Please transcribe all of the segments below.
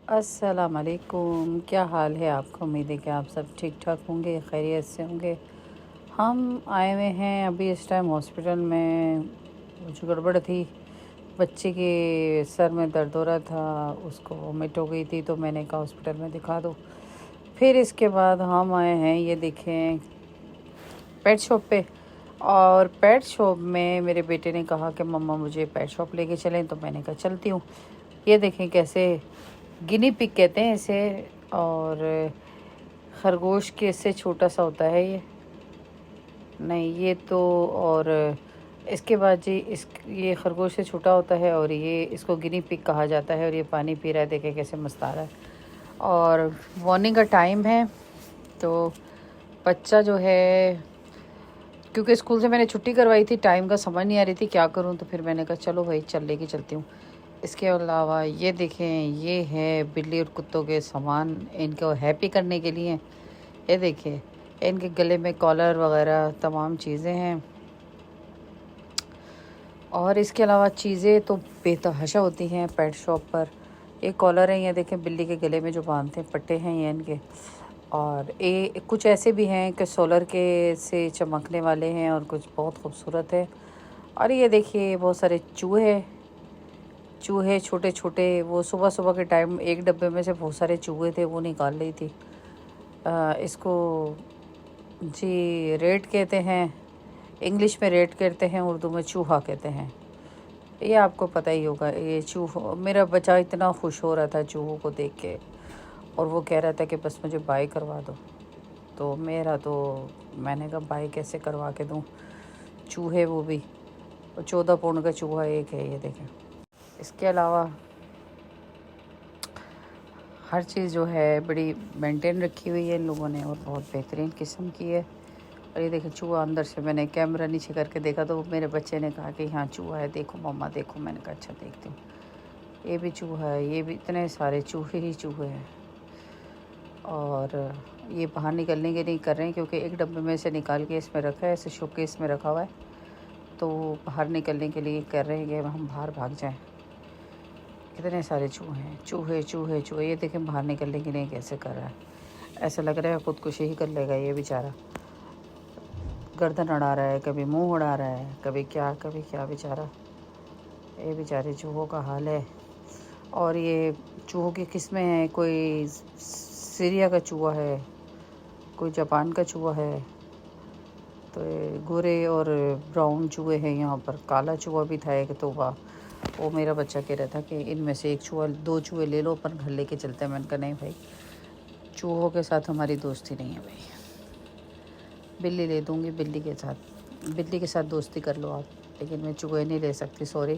अस्सलाम वालेकुम। क्या हाल है आपका? उम्मीद है कि आप सब ठीक ठाक होंगे, खैरियत से होंगे। हम आए हुए हैं अभी इस टाइम हॉस्पिटल में। कुछ गड़बड़ थी, बच्चे के सर में दर्द हो रहा था, उसको वोमिट हो गई थी, तो मैंने कहा हॉस्पिटल में दिखा दो। फिर इसके बाद हम आए हैं, ये देखें, पेट शॉप पे। और पेट शॉप में मेरे बेटे ने कहा कि मम्मा मुझे पेट शॉप लेके चलें, तो मैंने कहा चलती हूँ। ये देखें कैसे, गिनी पिग कहते हैं इसे, और खरगोश के इससे छोटा सा होता है ये, नहीं ये तो, और इसके बाद जी ये खरगोश से छोटा होता है और ये इसको गिनी पिग कहा जाता है। और ये पानी पी रहा है, देखे कैसे मस्ता रहा है। और मॉर्निंग का टाइम है, तो बच्चा जो है, क्योंकि स्कूल से मैंने छुट्टी करवाई थी, टाइम का समझ नहीं आ रही थी क्या करूं, तो फिर मैंने कहा चलो भाई चल लेके चलती हूँ। इसके अलावा ये देखें, ये है बिल्ली और कुत्तों के सामान, इनको हैप्पी करने के लिए। ये देखिए, इनके गले में कॉलर वगैरह तमाम चीज़ें हैं। और इसके अलावा चीज़ें तो बेतहाशा होती हैं पेट शॉप पर। ये कॉलर है, ये देखें बिल्ली के गले में जो बांधते हैं, पट्टे हैं ये इनके। और ये कुछ ऐसे भी हैं कि सोलर के से चमकने वाले हैं, और कुछ बहुत खूबसूरत है। और ये देखिए बहुत सारे चूहे, चूहे छोटे छोटे। वो सुबह सुबह के टाइम एक डब्बे में से बहुत सारे चूहे थे, वो निकाल रही थी। इसको जी रेट कहते हैं, इंग्लिश में रेट कहते हैं, उर्दू में चूहा कहते हैं। ये आपको पता ही होगा। ये चूहा, मेरा बच्चा इतना खुश हो रहा था चूहों को देख के, और वो कह रहा था कि बस मुझे बाय करवा दो। तो मैंने कहा बाय कैसे करवा के दूँ, चूहे वो भी, 14 पाउंड का चूहा एक है, ये देखें। इसके अलावा हर चीज़ जो है बड़ी मेंटेन रखी हुई है इन लोगों ने, और बहुत बेहतरीन किस्म की है। और ये देखें चूहा, अंदर से मैंने कैमरा नीचे करके देखा तो मेरे बच्चे ने कहा कि हाँ चूहा है, देखो मम्मा देखो। मैंने कहा अच्छा देखती हूँ। ये भी चूहा है, ये भी, इतने सारे चूहे ही चूहे हैं। और ये बाहर निकलने के नहीं कर रहे हैं, क्योंकि एक डब्बे में से निकाल के इसमें रखा है, ऐसे शोकेस में रखा हुआ है, तो बाहर निकलने के लिए कर रहे हैं कि हम बाहर भाग जाएं। कितने सारे चूहे हैं, चूहे चूहे चूहे। ये देखें बाहर निकलने के लिए कैसे कर रहा है, ऐसा लग रहा है खुदकुशी ही कर लेगा ये बेचारा। गर्दन अड़ा रहा है, कभी मुंह उड़ा रहा है, कभी क्या बेचारा। ये बेचारे चूहों का हाल है। और ये चूहों की किस्में हैं, कोई सीरिया का चूहा है, कोई जापान का चूहा है। तो ये गोरे और ब्राउन चूहे हैं यहाँ पर। काला चूहा भी था एक, तो वो मेरा बच्चा कह रहा था कि इनमें से एक चूहा, 2 चूहे ले लो, अपन घर लेके चलते हैं। मैंने कहा नहीं भाई, चूहों के साथ हमारी दोस्ती नहीं है भाई। बिल्ली ले दूँगी, बिल्ली के साथ दोस्ती कर लो आप, लेकिन मैं चूहे नहीं ले सकती, सॉरी।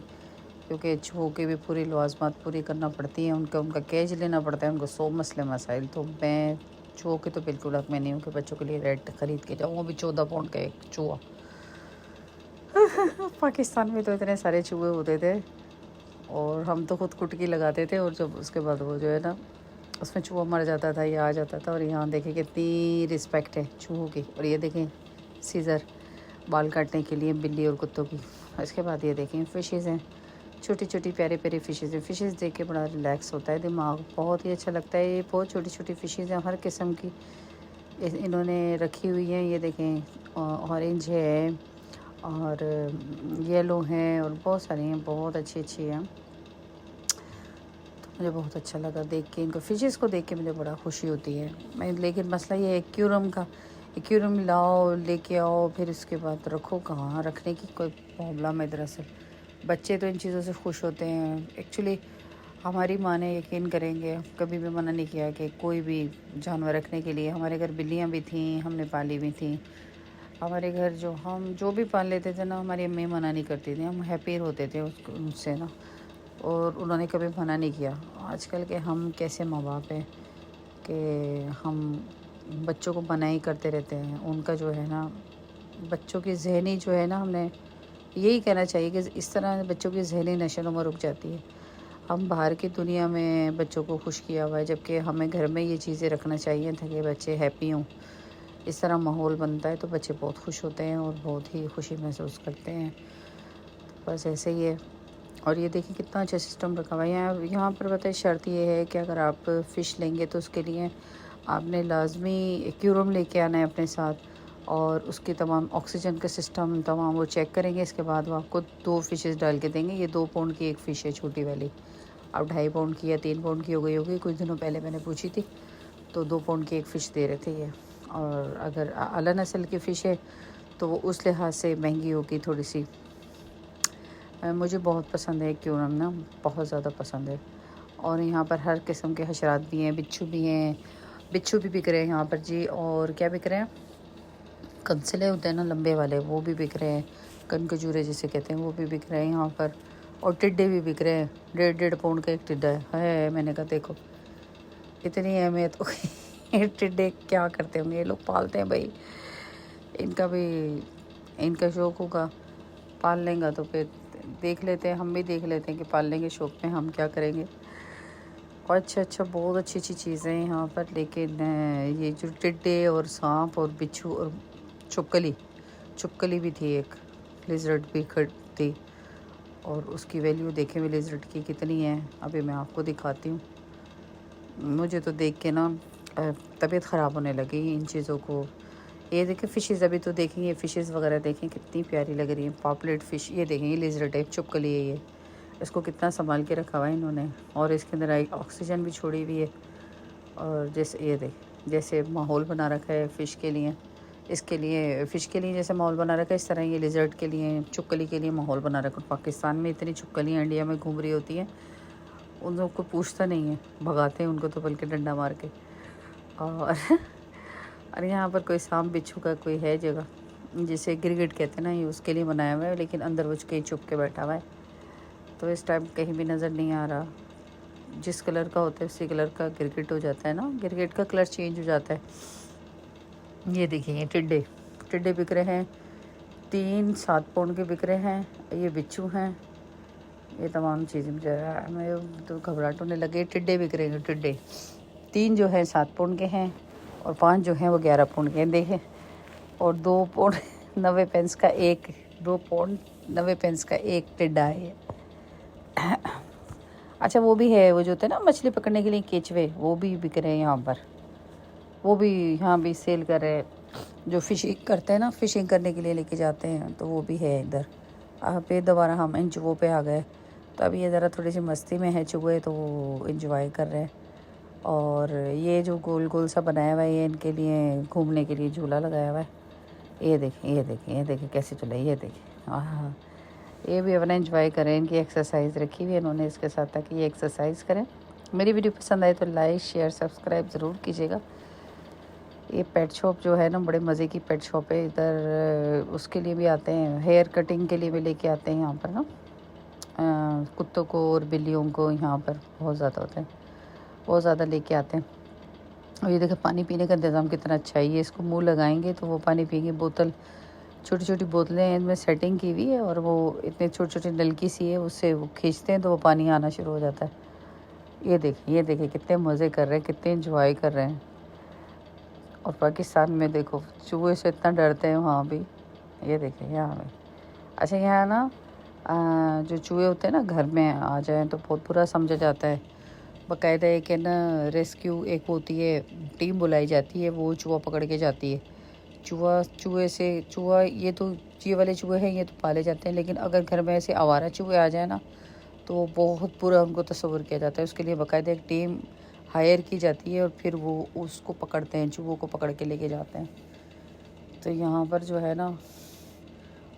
क्योंकि चूहों की भी पूरी लवाजमात पूरी करना पड़ती है, उनका केज लेना पड़ता है, उनको 100 मसले मसाइल। तो मैं चूहों के तो बिल्कुल हक में नहीं हूँ कि बच्चों के लिए रेड ख़रीद के जाऊँ, वो भी 14 पाउंड का एक चूहा। पाकिस्तान में तो इतने सारे चूहे होते थे, और हम तो खुद कुटकी लगाते थे, और जब उसके बाद वो जो है ना, उसमें चूहा मर जाता था या आ जाता था। और यहाँ देखें कितनी रिस्पेक्ट है चूहों की। और ये देखें सीज़र, बाल काटने के लिए बिल्ली और कुत्तों की। इसके बाद ये देखें फ़िशेज़ हैं, छोटी छोटी प्यारी प्यारी फ़िशेज़ हैं। फ़िशेज़ देख के बड़ा रिलैक्स होता है दिमाग, बहुत ही अच्छा लगता है। ये बहुत छोटी छोटी फ़िशेज़ हैं, हर किस्म की इन्होंने रखी हुई हैं। ये देखें ऑरेंज है, और येलो हैं, और बहुत सारी हैं, बहुत अच्छी अच्छी हैं। तो मुझे बहुत अच्छा लगा देख के, इनको फ़िशेज़ को देख के मुझे बड़ा खुशी होती है। मैं, लेकिन मसला ये है एक्वेरियम का, एक्वेरियम लाओ, लेके आओ, फिर उसके बाद रखो कहाँ, रखने की कोई प्रॉब्लम है दरअसल। बच्चे तो इन चीज़ों से खुश होते हैं। एक्चुअली हमारी माँ ने, यकीन करेंगे, कभी भी मना नहीं किया कि कोई भी जानवर रखने के लिए। हमारे घर बिल्लियाँ भी थीं, हमने पाली भी थीं। हमारे घर हम जो भी पाल लेते थे ना, हमारी अम्मी मना नहीं करती थी, हम हैप्पी होते थे उससे ना, और उन्होंने कभी मना नहीं किया। आजकल के हम कैसे माँ बाप हैं कि हम बच्चों को मना ही करते रहते हैं। उनका जो है ना, बच्चों की ज़हनी जो है ना, हमने यही कहना चाहिए कि इस तरह बच्चों की ज़हनी नशोनुमा रुक जाती है। हम बाहर की दुनिया में बच्चों को खुश किया हुआ है, जबकि हमें घर में ये चीज़ें रखना चाहिए था कि बच्चे हैप्पी हों। इस तरह माहौल बनता है तो बच्चे बहुत खुश होते हैं और बहुत ही खुशी महसूस करते हैं। बस ऐसे ही है। और ये देखिए कितना अच्छा सिस्टम रखा हुआ है यहाँ पर। बताइए शर्त ये है कि अगर आप फ़िश लेंगे तो उसके लिए आपने लाजमी एक्वेरियम लेके आना है अपने साथ, और उसकी तमाम ऑक्सीजन का सिस्टम तमाम वो चेक करेंगे। इसके बाद वो आपको 2 फ़िशेस डाल के देंगे। ये 2 पाउंड की एक फ़िश है छोटी वाली, अब 2.5 पाउंड की या 3 पाउंड की हो गई होगी। कुछ दिनों पहले मैंने पूछी थी तो 2 पाउंड की एक फ़िश दे रहे थे ये। और अगर आला नस्ल की फ़िश है तो वो उस लिहाज से महंगी होगी थोड़ी सी। मुझे बहुत पसंद है एक्वेरियम ना, बहुत ज़्यादा पसंद है। और यहाँ पर हर किस्म के हशरात भी हैं, बिच्छू भी हैं, बिच्छू भी बिक रहे हैं यहाँ पर जी। और क्या बिक रहे हैं, कंसले होते हैं ना लंबे वाले, वो भी बिक रहे हैं। कनकजूरे जिसे कहते हैं वो भी बिक रहे हैं यहाँ पर। और टिड्डे भी बिक रहे हैं, 1.5 पाउंड का एक टिड्डा है। मैंने कहा देखो इतनी अहमियत हो गई। टिड्डे क्या करते होंगे ये लोग, पालते हैं भाई, इनका भी इनका शौक़ होगा, पाल लेंगे तो फिर देख लेते हैं, हम भी देख लेते हैं कि पालने के शौक़ में हम क्या करेंगे। और अच्छा बहुत अच्छी चीज़ें हैं यहाँ पर। लेकिन ये जो टिड्डे और सांप और बिच्छू और चुपकली भी थी, एक लिजर्ट भी थी, और उसकी वैल्यू देखे हुए लिजर्ट की कितनी है अभी मैं आपको दिखाती हूँ। मुझे तो देख के ना तबीयत ख़राब होने लगी इन चीज़ों को। ये देखें फ़िशेज़, अभी तो देखेंगे फ़िशेज़ वगैरह देखें कितनी प्यारी लग रही हैं, पॉपलेट फ़िश। ये देखें ये लिजर्ट है, चुपकली है ये, इसको कितना संभाल के रखा हुआ है इन्होंने। और इसके अंदर ऑक्सीजन भी छोड़ी हुई है। और जैसे ये देख जैसे माहौल बना रखा है फ़िश के लिए, इसके लिए फ़िश के लिए जैसे माहौल बना रखा है, इस तरह ये लिजर्ट के लिए, चुपकली के लिए माहौल बना रखा है। पाकिस्तान में इतनी चुपकलियाँ इंडिया में घूम रही होती हैं, उन लोग को पूछता नहीं है, भगाते हैं उनको तो बल्कि डंडा मार के। और और यहाँ पर कोई सांप बिच्छू का कोई है जगह, जिसे गिरगिट कहते हैं ना, ये उसके लिए बनाया हुआ है, लेकिन अंदर वो कहीं छुप के बैठा हुआ है। तो इस टाइम कहीं भी नज़र नहीं आ रहा। जिस कलर का होता है उसी कलर का गिरगिट हो जाता है ना, गिरगिट का कलर चेंज हो जाता है। ये देखिए ये टिड्डे बिक रहे हैं, 3-7 पाउंड के बिक रहे हैं। ये बिच्छू हैं, ये तमाम चीज़ें मैं तो घबराहट होने लगे। टिड्डे बिक रहे हैं, टिड्डे 3 जो है 7 पाउंड के हैं, और 5 जो हैं वो 11 पाउंड के हैं देखें। और 2 पाउंड 90 पेंस का एक, 2 पाउंड 90 पेंस का एक टिड्डा है ये। अच्छा वो भी है, वो जो होते हैं ना मछली पकड़ने के लिए केचवे, वो भी बिक रहे हैं यहाँ पर, वो भी यहाँ भी सेल कर रहे हैं। जो फ़िशिंग करते हैं ना, फ़िशिंग करने के लिए लेके जाते हैं, तो वो भी है इधर। फिर दोबारा हम इन चूहों पे आ गए, तो अभी ये ज़रा थोड़ी सी मस्ती में है चूहे, तो वो इंजॉय कर रहे हैं। और ये जो गोल गोल सा बनाया हुआ है, ये इनके लिए घूमने के लिए झूला लगाया हुआ है। ये देखें कैसे चला, ये देखें, हाँ ये भी अपना एंजॉय करें। इनकी एक्सरसाइज रखी हुई है इन्होंने इसके साथ, ताकि ये एक्सरसाइज करें। मेरी वीडियो पसंद आए तो लाइक शेयर सब्सक्राइब ज़रूर कीजिएगा। ये पेट शॉप जो है ना, बड़े मज़े की पेट शॉप है इधर। उसके लिए भी आते हैं, हेयर कटिंग के लिए भी लेके आते हैं यहाँ पर ना, कुत्तों को और बिल्लियों को यहाँ पर बहुत ज़्यादा होते हैं, बहुत ज़्यादा लेके आते हैं। और ये देखिए पानी पीने का इंतज़ाम कितना अच्छा है। ये इसको मुँह लगाएंगे तो वो पानी पिएंगे। बोतल, छोटी छोटी बोतलें हैं, इनमें सेटिंग की हुई है, और वो इतने छोटी छोटी नलकी सी है, उससे वो खींचते हैं तो वो पानी आना शुरू हो जाता है। ये देखिए कितने मज़े कर रहे हैं, कितने इंजॉय कर रहे हैं। और पाकिस्तान में देखो चूहे से इतना डरते हैं वहाँ भी। ये देखिए यहाँ में, अच्छा यहाँ ना जो चूहे होते हैं ना घर में आ जाएँ तो बहुत बुरा समझा जाता है। बाकायदा एक है ना रेस्क्यू एक होती है, टीम बुलाई जाती है, वो चूहा पकड़ के जाती है। चूहा ये वाले चूहे हैं, ये तो पाले जाते हैं, लेकिन अगर घर में ऐसे आवारा चूहे आ जाए ना, तो बहुत बुरा उनको तस्वर किया जाता है। उसके लिए बाकायदा एक टीम हायर की जाती है, और फिर वो उसको पकड़ते हैं, चूहों को पकड़ के लेके जाते हैं। तो यहाँ पर जो है ना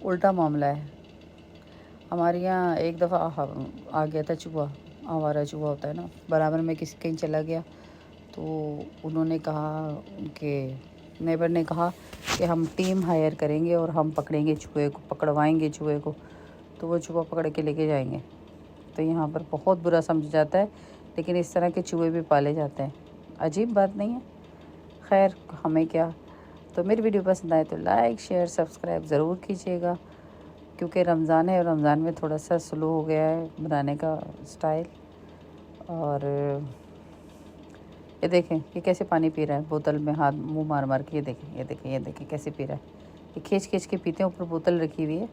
उल्टा मामला है। हमारे यहाँ एक दफ़ा आ गया था चूहा, आवारा चूहा होता है ना, बराबर में कहीं चला गया, तो उन्होंने कहा कि नेबर ने कहा कि हम टीम हायर करेंगे और हम पकड़ेंगे चूहे को, पकड़वाएंगे चूहे को, तो वो चूहा पकड़ के लेके जाएंगे। तो यहाँ पर बहुत बुरा समझा जाता है, लेकिन इस तरह के चूहे भी पाले जाते हैं। अजीब बात नहीं है, खैर हमें क्या। तो मेरी वीडियो पसंद आए तो लाइक शेयर सब्सक्राइब ज़रूर कीजिएगा, क्योंकि रमज़ान है और रमज़ान में थोड़ा सा स्लो हो गया है बनाने का स्टाइल। और ये देखें ये कैसे पानी पी रहा है, बोतल में हाथ मुंह मार मार के। ये देखें कैसे पी रहा है, ये खींच के पीते हैं, ऊपर बोतल रखी हुई है।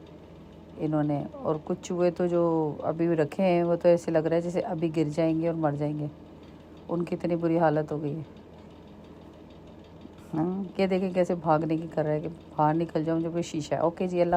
इन्होंने। और कुछ चूहे तो जो अभी भी रखे हैं वो तो ऐसे लग रहा है जैसे अभी गिर जाएंगे और मर जाएंगे, उनकी इतनी बुरी हालत हो गई है। हाँ, ये देखें कैसे भागने की कर रहा है कि बाहर निकल जाऊँ, जो कोई शीशा है। ओके जी, अल्लाह।